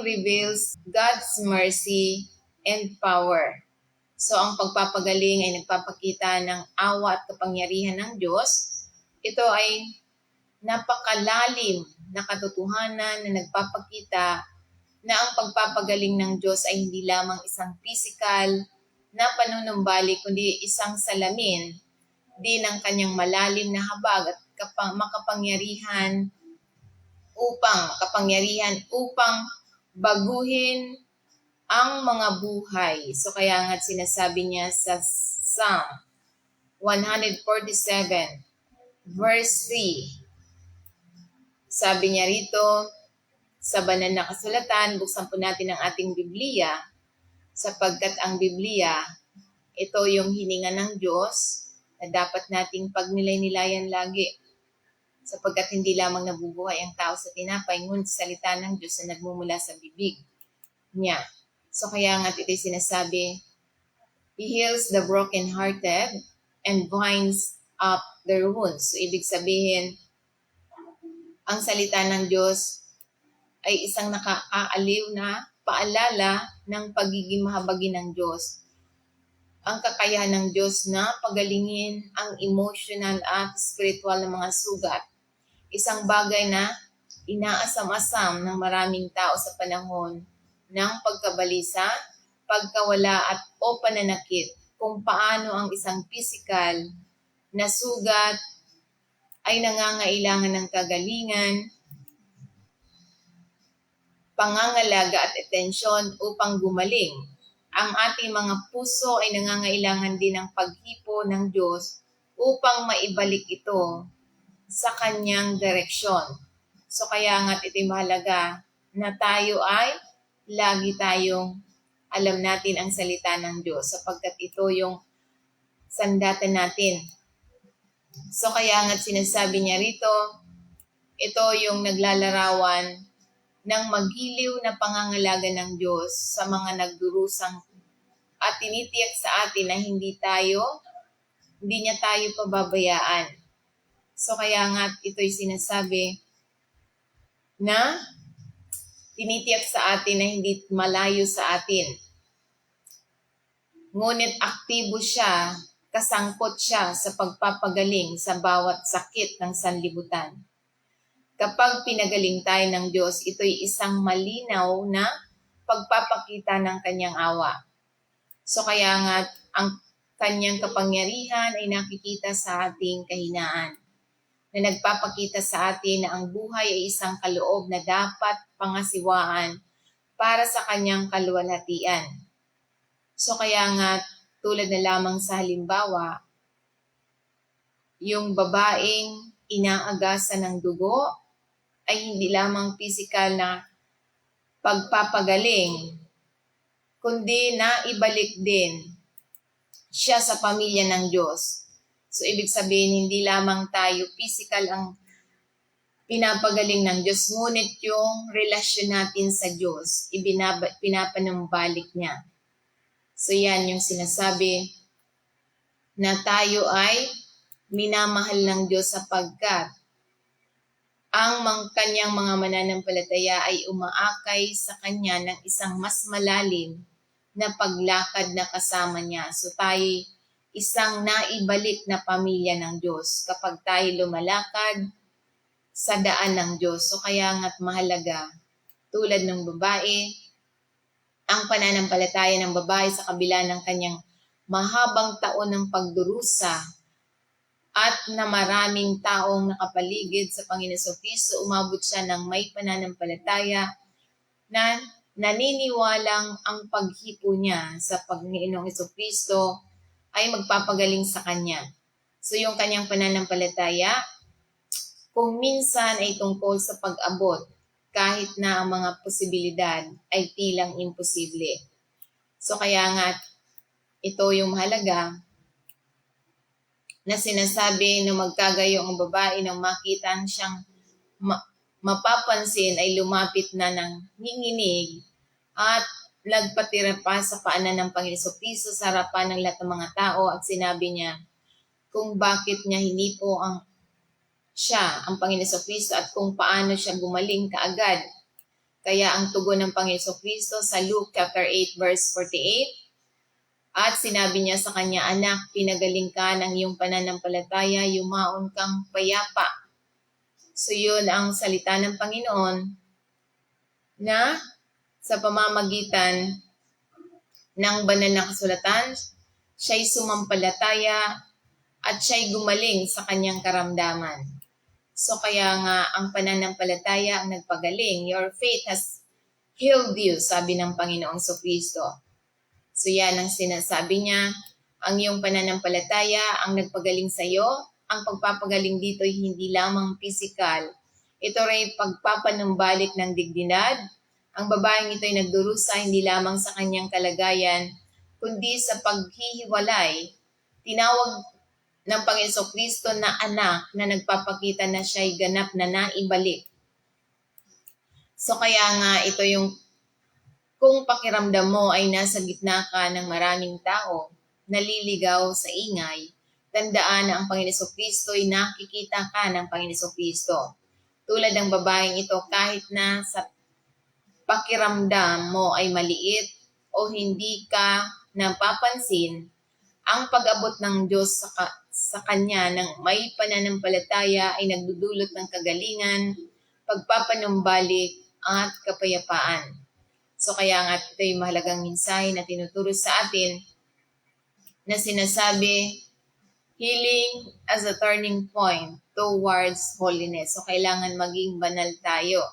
reveals God's mercy and power. So ang pagpapagaling ay nagpapakita ng awa at kapangyarihan ng Diyos. Ito ay napakalalim na katotohanan na nagpapakita na ang pagpapagaling ng Diyos ay hindi lamang isang physical na panunumbalik, kundi isang salamin din ng kanyang malalim na habag at makapangyarihan upang baguhin ang mga buhay. So kaya nga sinasabi niya sa Psalm 147 verse 3. Sabi niya rito sa banal na kasulatan, buksan po natin ang ating Biblia sapagkat ang Biblia, ito yung hininga ng Diyos na dapat nating pagnilay-nilayan lagi sapagkat hindi lamang nabubuhay ang tao sa tinapay, ngunit salita ng Diyos na nagmumula sa bibig niya. So kaya nga ito'y sinasabi, He heals the broken-hearted and binds up their wounds. So ibig sabihin, ang salita ng Diyos ay isang nakakaaliw na paalala ng pagiging mahabagin ng Diyos. Ang kakayahan ng Diyos na pagalingin ang emotional at spiritual na mga sugat. Isang bagay na inaasam-asam ng maraming tao sa panahon ng pagkabalisa, pagkawala at o pananakit, kung paano ang isang physical na sugat ay nangangailangan ng kagalingan, pangangalaga at atensyon upang gumaling. Ang ating mga puso ay nangangailangan din ng paghipo ng Diyos upang maibalik ito sa kanyang direksyon. So kaya nga't ito'y mahalaga na tayo ay lagi tayong alam natin ang salita ng Diyos sapagkat ito yung sandatan natin. So kaya nga't sinasabi niya rito, ito yung naglalarawan ng magiliw na pangangalaga ng Diyos sa mga nagdurusang at tinitiyak sa atin na hindi niya tayo pababayaan. So kaya nga ito'y sinasabi na tinitiyak sa atin na hindi malayo sa atin. Ngunit aktibo siya, kasangkot siya sa pagpapagaling sa bawat sakit ng sanlibutan. Kapag pinagaling tayo ng Diyos, ito'y isang malinaw na pagpapakita ng kanyang awa. So kaya nga ang kanyang kapangyarihan ay nakikita sa ating kahinaan, na nagpapakita sa atin na ang buhay ay isang kaloob na dapat pangasiwaan para sa kanyang kaluwalhatian. So kaya nga, tulad na lamang sa halimbawa, yung babaeng inaagasan ng dugo ay hindi lamang physical na pagpapagaling, kundi naibalik din siya sa pamilya ng Diyos. So, ibig sabihin, hindi lamang tayo physical ang pinapagaling ng Diyos, ngunit yung relasyon natin sa Diyos, pinapanumbalik niya. So, yan yung sinasabi na tayo ay minamahal ng Diyos sapagkat ang kanyang mga mananampalataya ay umaakay sa kanya ng isang mas malalim na paglakad na kasama niya. So, tayo isang naibalik na pamilya ng Diyos kapag tayo lumalakad sa daan ng Diyos. So kaya nga't mahalaga, tulad ng babae, ang pananampalataya ng babae sa kabila ng kanyang mahabang taon ng pagdurusa at na maraming taong nakapaligid sa Panginoon Jesucristo, umabot siya ng may pananampalataya na naniniwalang ang paghipo niya sa Panginoong Jesucristo ay magpapagaling sa kanya. So yung kanyang pananampalataya, kung minsan ay tungkol sa pag-abot, kahit na ang mga posibilidad ay tilang imposible. So kaya nga, ito yung mahalaga na sinasabi na magkagayo ang babae nang makita siyang mapapansin ay lumapit na ng nginginig at nagpatira pa sa paanan ng Panginoon Jesucristo sa harapan ng lahat ng mga tao at sinabi niya kung bakit niya hinipo ang Panginoon Jesucristo at kung paano siya gumaling kaagad Kaya ang tugon ng Panginoon Kristo sa Luke chapter 8 verse 48, at sinabi niya sa kanya, "Anak, pinagaling ka ng iyong pananampalataya, yumaon kang payapa." So yun ang salita ng Panginoon na sa pamamagitan ng banal na kasulatan, siya'y sumampalataya at siya'y gumaling sa kanyang karamdaman. So kaya nga ang pananampalataya ang nagpagaling. Your faith has healed you, sabi ng Panginoong Kristo. So yan ang sinasabi niya, ang iyong pananampalataya ang nagpagaling sa iyo. Ang pagpapagaling dito ay hindi lamang physical. Ito rin pagpapanumbalik ng dignidad. Ang babaeng ito ay nagdurusa hindi lamang sa kanyang kalagayan, kundi sa paghihiwalay. Tinawag ng Panginoon Kristo na anak na nagpapakita na siya'y ganap na naibalik. So kaya nga ito yung kung pakiramdam mo ay nasa gitna ka ng maraming tao, naliligaw sa ingay, tandaan na ang Panginoon Kristo ay nakikita ka ng Panginoon Kristo. Tulad ng babaeng ito, kahit na sa pakiramdam mo ay maliit o hindi ka napapansin, ang pag-abot ng Diyos sa Kanya ng may pananampalataya ay nagdudulot ng kagalingan, pagpapanumbalik at kapayapaan. So kaya nga ito yung mahalagang mensahe na tinuturo sa atin na sinasabi, healing as a turning point towards holiness. So kailangan maging banal tayo.